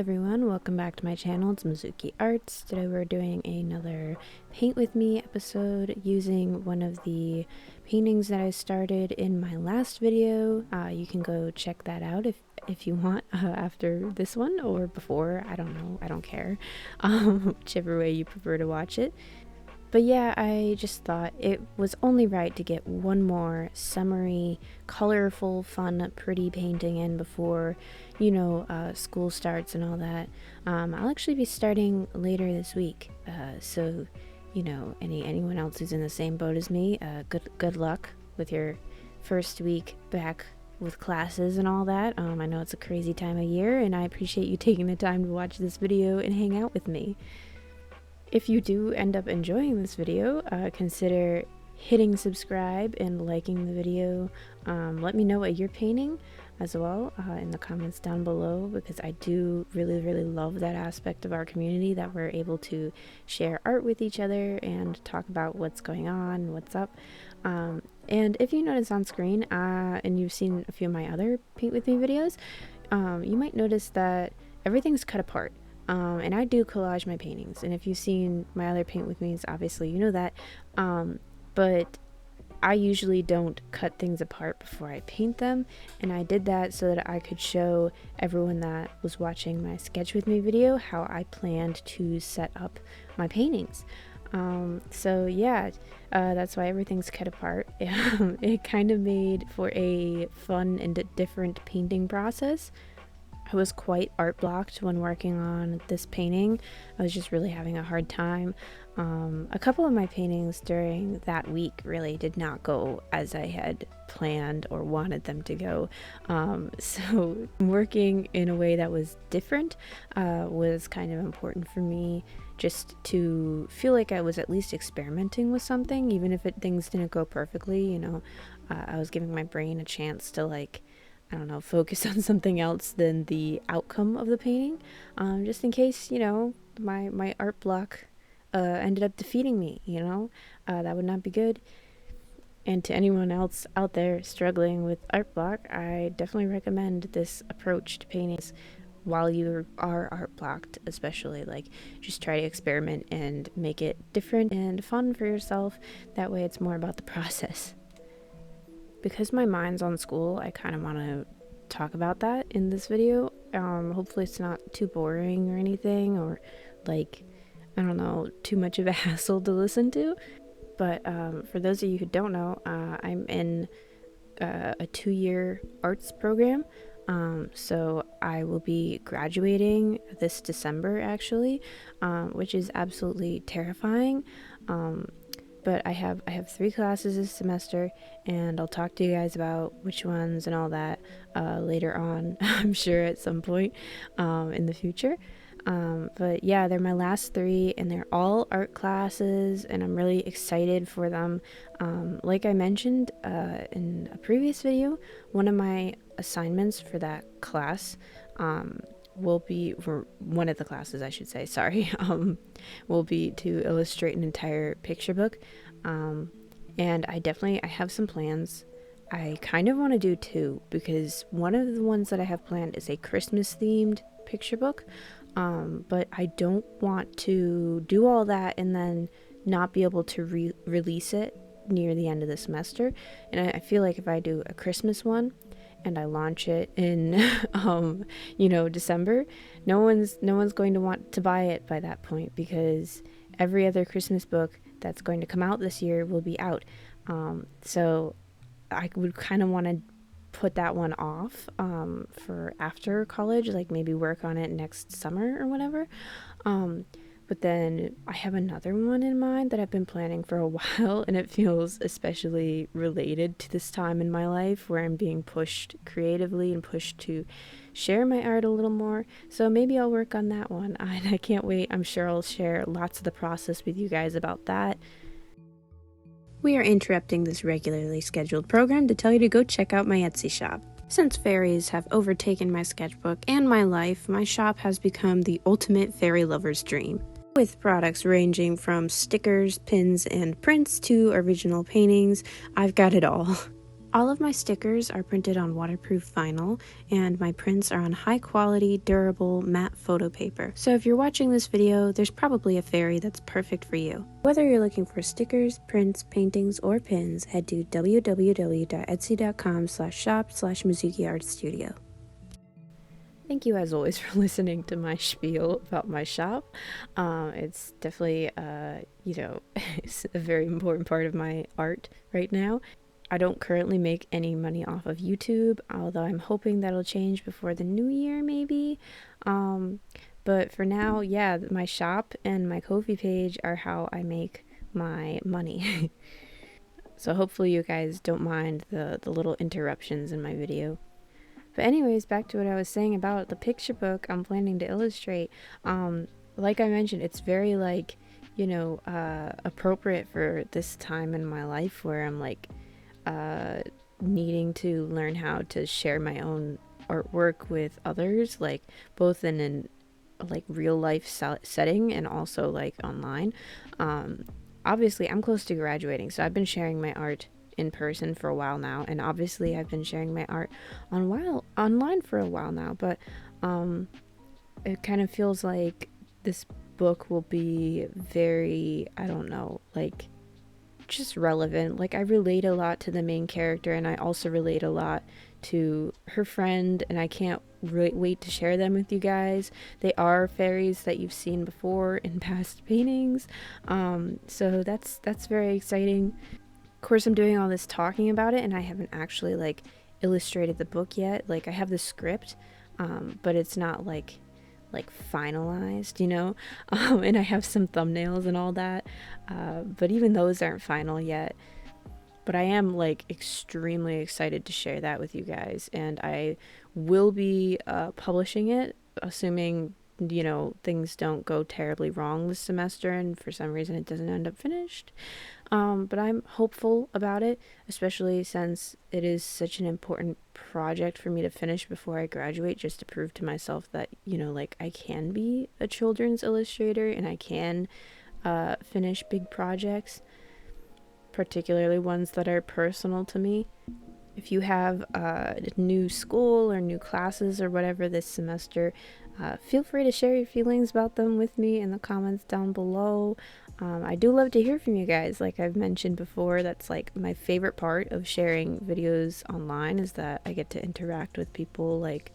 everyone, welcome back to my channel. It's Mizuki Arts. Today we're doing another paint with me episode using one of the paintings that I started in my last video. You can go check that out if you want after this one or before. I don't know, I don't care. Whichever way you prefer to watch it. But yeah, I just thought it was only right to get one more summery, colorful, fun, pretty painting in before, school starts and all that. I'll actually be starting later this week, so, anyone else who's in the same boat as me, good luck with your first week back with classes and all that. I know it's a crazy time of year, and I appreciate you taking the time to watch this video and hang out with me. If you do end up enjoying this video, consider hitting subscribe and liking the video. Let me know what you're painting as well in the comments down below, because I do really love that aspect of our community, that we're able to share art with each other and talk about what's going on, what's up. And if you notice on screen, and you've seen a few of my other Paint With Me videos, you might notice that everything's cut apart. And I do collage my paintings, and if you've seen my other Paint With Me's, obviously you know that, but I usually don't cut things apart before I paint them, and I did that so that I could show everyone that was watching my Sketch With Me video how I planned to set up my paintings. So yeah, that's why everything's cut apart. It kind of made for a fun and different painting process. I was quite art blocked when working on this painting. I was just really having a hard time. A couple of my paintings during that week really did not go as I had planned or wanted them to go. So working in a way that was different was kind of important for me, just to feel like I was at least experimenting with something, even if things didn't go perfectly. I was giving my brain a chance to focus on something else than the outcome of the painting, just in case, my art block ended up defeating me, that would not be good. And to anyone else out there struggling with art block, I definitely recommend this approach to paintings while you are art blocked, especially. Just try to experiment and make it different and fun for yourself. That way it's more about the process. Because my mind's on school, I kind of want to talk about that in this video. Hopefully it's not too boring or anything, or too much of a hassle to listen to. But for those of you who don't know, I'm in a 2-year arts program. So I will be graduating this December, actually, which is absolutely terrifying. But I have 3 classes this semester, and I'll talk to you guys about which ones and all that later on, I'm sure at some point in the future. But yeah, they're my last 3, and they're all art classes, and I'm really excited for them. Like I mentioned in a previous video, one of my assignments for that class will be, for one of the classes I should say, sorry, will be to illustrate an entire picture book. And I have some plans. I kind of want to do 2, because one of the ones that I have planned is a Christmas themed picture book, but I don't want to do all that and then not be able to release it near the end of the semester. And I feel like if I do a Christmas one and I launch it in December, no one's going to want to buy it by that point, because every other Christmas book that's going to come out this year will be out. So I would kind of want to put that one off for after college, maybe work on it next summer or whatever. But then I have another one in mind that I've been planning for a while, and it feels especially related to this time in my life where I'm being pushed creatively and pushed to share my art a little more. So maybe I'll work on that one, and I can't wait. I'm sure I'll share lots of the process with you guys about that. We are interrupting this regularly scheduled program to tell you to go check out my Etsy shop. Since fairies have overtaken my sketchbook and my life, my shop has become the ultimate fairy lover's dream. With products ranging from stickers, pins, and prints to original paintings, I've got it all. All of my stickers are printed on waterproof vinyl, and my prints are on high quality, durable, matte photo paper. So if you're watching this video, there's probably a fairy that's perfect for you. Whether you're looking for stickers, prints, paintings, or pins, head to www.etsy.com/shop/mizuki-art-studio. Thank you as always for listening to my spiel about my shop. It's definitely, it's a very important part of my art right now. I don't currently make any money off of YouTube, although I'm hoping that'll change before the new year, maybe. But for now, yeah, my shop and my Ko-fi page are how I make my money. So hopefully you guys don't mind the little interruptions in my video. But anyways, back to what I was saying about the picture book I'm planning to illustrate. Like I mentioned, it's very appropriate for this time in my life where I'm needing to learn how to share my own artwork with others, like both in an real life setting and also like online. Obviously I'm close to graduating, so I've been sharing my art in person for a while now, and obviously I've been sharing my art online for a while now, but it kind of feels like this book will be very, I don't know, like just relevant. Like I relate a lot to the main character, and I also relate a lot to her friend, and I can't wait to share them with you guys. They are fairies that you've seen before in past paintings, so that's very exciting. Of course, I'm doing all this talking about it, and I haven't actually like illustrated the book yet. Like I have the script, but it's not like finalized, and I have some thumbnails and all that, but even those aren't final yet. But I am like extremely excited to share that with you guys, and I will be publishing it, assuming things don't go terribly wrong this semester and for some reason it doesn't end up finished. But I'm hopeful about it, especially since it is such an important project for me to finish before I graduate, just to prove to myself that, I can be a children's illustrator and I can finish big projects, particularly ones that are personal to me. If you have new school or new classes or whatever this semester, feel free to share your feelings about them with me in the comments down below. I do love to hear from you guys. Like I've mentioned before, that's like my favorite part of sharing videos online, is that I get to interact with people like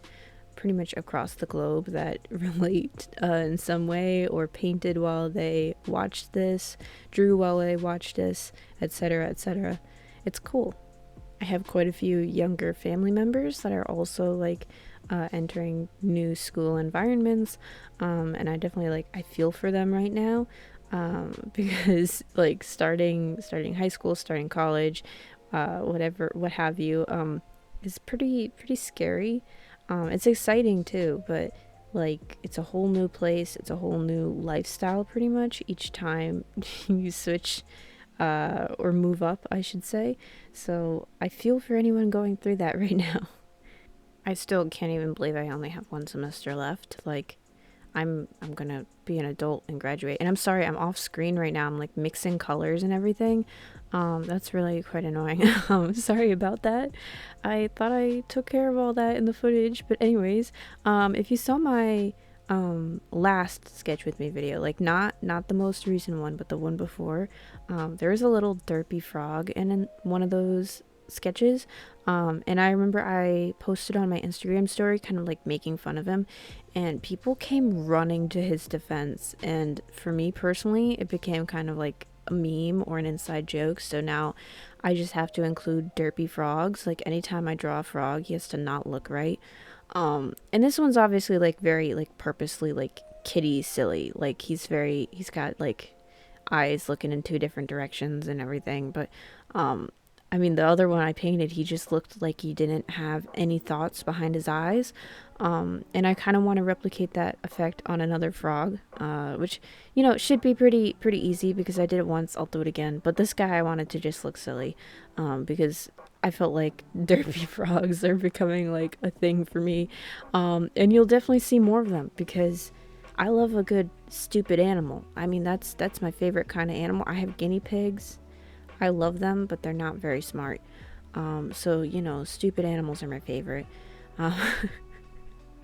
pretty much across the globe that relate in some way, or painted while they watched this, drew while they watched this, etc., etc. It's cool. I have quite a few younger family members that are also like entering new school environments, and I definitely I feel for them right now, because like starting high school, starting college, what have you, is pretty scary. It's exciting too, but like it's a whole new place, it's a whole new lifestyle pretty much each time you switch or move up, I should say. So I feel for anyone going through that right now. I still can't even believe I only have one semester left. Like I'm gonna be an adult and graduate. And I'm sorry, I'm off screen right now. I'm like mixing colors and everything. That's really quite annoying. Sorry about that. I thought I took care of all that in the footage, but anyways, if you saw my last sketch with me video, like not the most recent one, but the one before, there was a little derpy frog in one of those sketches, and I remember I posted on my Instagram story kind of like making fun of him, and people came running to his defense, and for me personally it became kind of like a meme or an inside joke. So now I just have to include derpy frogs. Like anytime I draw a frog, he has to not look right. And this one's obviously like very like purposely like kitty silly, like he's got like eyes looking in two different directions and everything, but I mean, the other one I painted, he just looked like he didn't have any thoughts behind his eyes. And I kind of want to replicate that effect on another frog, which, should be pretty easy because I did it once, I'll do it again. But this guy I wanted to just look silly, because I felt like derpy frogs are becoming like a thing for me. And you'll definitely see more of them because I love a good stupid animal. I mean, that's my favorite kind of animal. I have guinea pigs. I love them, but they're not very smart. So, you know, stupid animals are my favorite. Uh,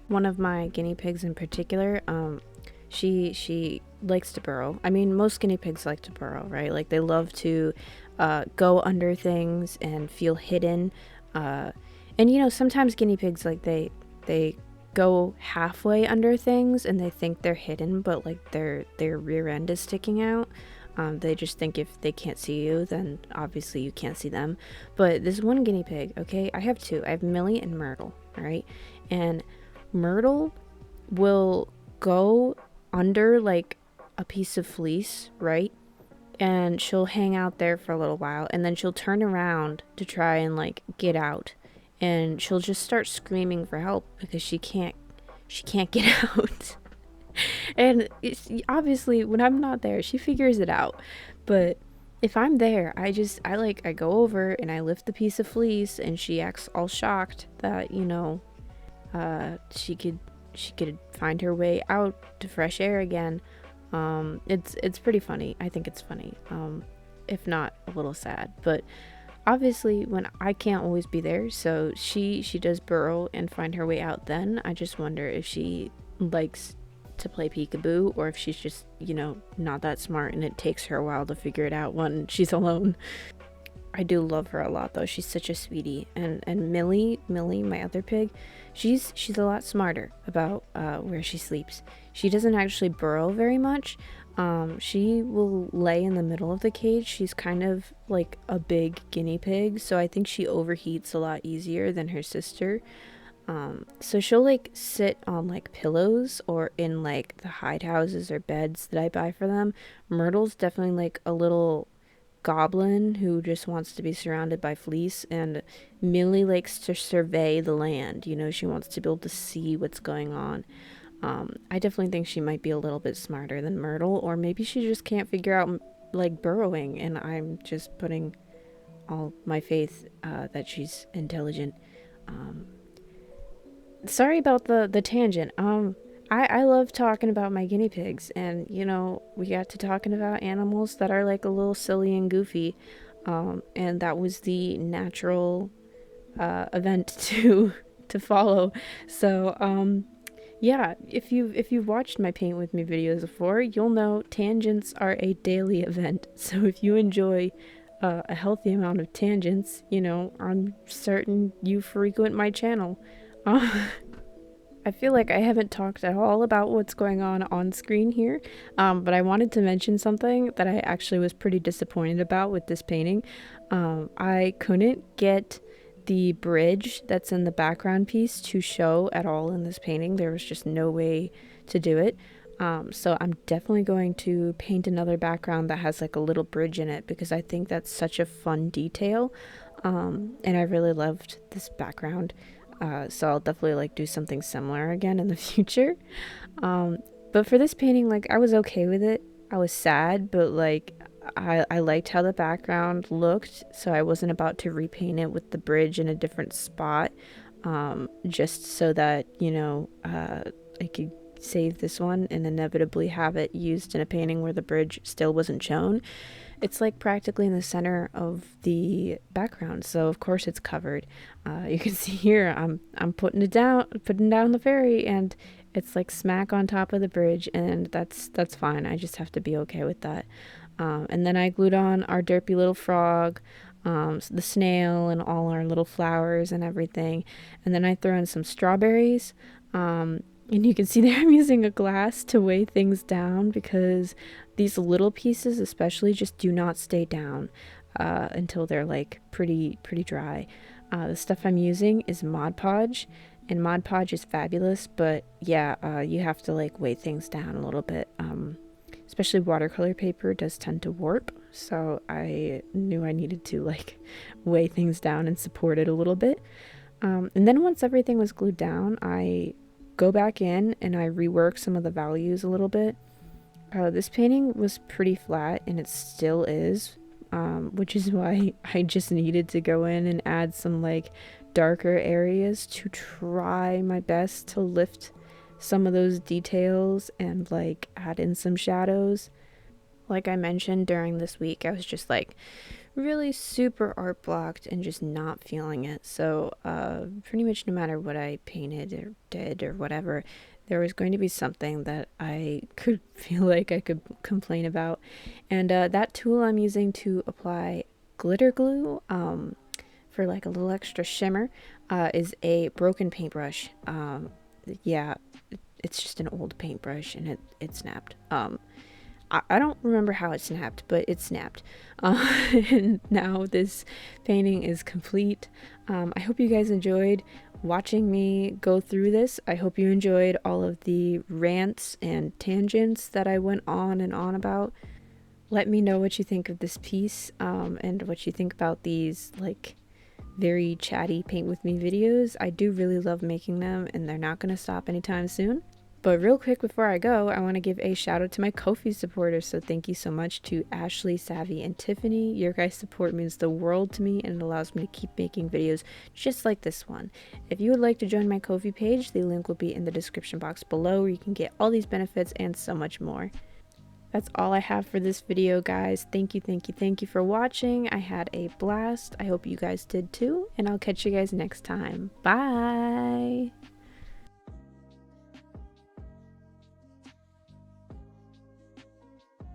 one of my guinea pigs in particular, she likes to burrow. I mean, most guinea pigs like to burrow, right? Like, they love to go under things and feel hidden. And you know, sometimes guinea pigs, like, they go halfway under things and they think they're hidden, but like their rear end is sticking out. They just think if they can't see you, then obviously you can't see them. But this one guinea pig, okay, I have two. I have Millie and Myrtle, all right? And Myrtle will go under like a piece of fleece, right? And she'll hang out there for a little while, and then she'll turn around to try and like get out, and she'll just start screaming for help because she can't get out. And it's, obviously when I'm not there, she figures it out. But if I'm there, I go over and I lift the piece of fleece, and she acts all shocked that, you know, she could find her way out to fresh air again. It's pretty funny. I think it's funny. If not a little sad. But obviously when I can't always be there, so she does burrow and find her way out then. I just wonder if she likes to play peekaboo, or if she's just, you know, not that smart and it takes her a while to figure it out when she's alone. I do love her a lot though. She's such a sweetie. And Millie, my other pig, she's a lot smarter about where she sleeps. She doesn't actually burrow very much. She will lay in the middle of the cage. She's kind of like a big guinea pig, so I think she overheats a lot easier than her sister. So she'll like sit on like pillows or in like the hide houses or beds that I buy for them. Myrtle's definitely like a little goblin who just wants to be surrounded by fleece, and Millie likes to survey the land. You know, she wants to be able to see what's going on. I definitely think she might be a little bit smarter than Myrtle, or maybe she just can't figure out like burrowing, and I'm just putting all my faith that she's intelligent. Sorry about the tangent. I love talking about my guinea pigs, and you know, we got to talking about animals that are like a little silly and goofy, and that was the natural event to follow. So yeah, if you've watched my paint with me videos before, you'll know tangents are a daily event. So if you enjoy a healthy amount of tangents, you know, I'm certain you frequent my channel. I feel like I haven't talked at all about what's going on screen here, but I wanted to mention something that I actually was pretty disappointed about with this painting. I couldn't get the bridge that's in the background piece to show at all in this painting. There was just no way to do it. So I'm definitely going to paint another background that has like a little bridge in it, because I think that's such a fun detail. And I really loved this background. So I'll definitely like do something similar again in the future. But for this painting, like, I was okay with it. I was sad, but like I liked how the background looked, so I wasn't about to repaint it with the bridge in a different spot, just so that, you know, I could save this one and inevitably have it used in a painting where the bridge still wasn't shown. It's like practically in the center of the background, so of course it's covered. You can see here I'm putting down the fairy, and it's like smack on top of the bridge, and that's fine. I just have to be okay with that. And then I glued on our derpy little frog, the snail, and all our little flowers and everything. And then I throw in some strawberries. And you can see there I'm using a glass to weigh things down, because these little pieces especially just do not stay down until they're like pretty dry. The stuff I'm using is Mod Podge, and Mod Podge is fabulous, but yeah, you have to like weigh things down a little bit. Especially watercolor paper does tend to warp, so I knew I needed to like weigh things down and support it a little bit. And then once everything was glued down, I go back in and I rework some of the values a little bit. This painting was pretty flat, and it still is, which is why I just needed to go in and add some like darker areas to try my best to lift some of those details and like add in some shadows. Like I mentioned, during this week I was just like really super art blocked and just not feeling it. So pretty much no matter what I painted or did or whatever, there was going to be something that I could feel like I could complain about. And that tool I'm using to apply glitter glue for like a little extra shimmer is a broken paintbrush. Yeah, it's just an old paintbrush and it snapped. I don't remember how it snapped, but it snapped. And now this painting is complete. I hope you guys enjoyed watching me go through this. I hope you enjoyed all of the rants and tangents that I went on and on about. Let me know what you think of this piece and what you think about these like very chatty paint with me videos. I do really love making them and they're not going to stop anytime soon. But real quick before I go, I want to give a shout out to my Ko-fi supporters. So thank you so much to Ashley, Savvy, and Tiffany. Your guys' support means the world to me and it allows me to keep making videos just like this one. If you would like to join my Ko-fi page, the link will be in the description box below where you can get all these benefits and so much more. That's all I have for this video, guys. Thank you for watching. I had a blast. I hope you guys did too, and I'll catch you guys next time. Bye!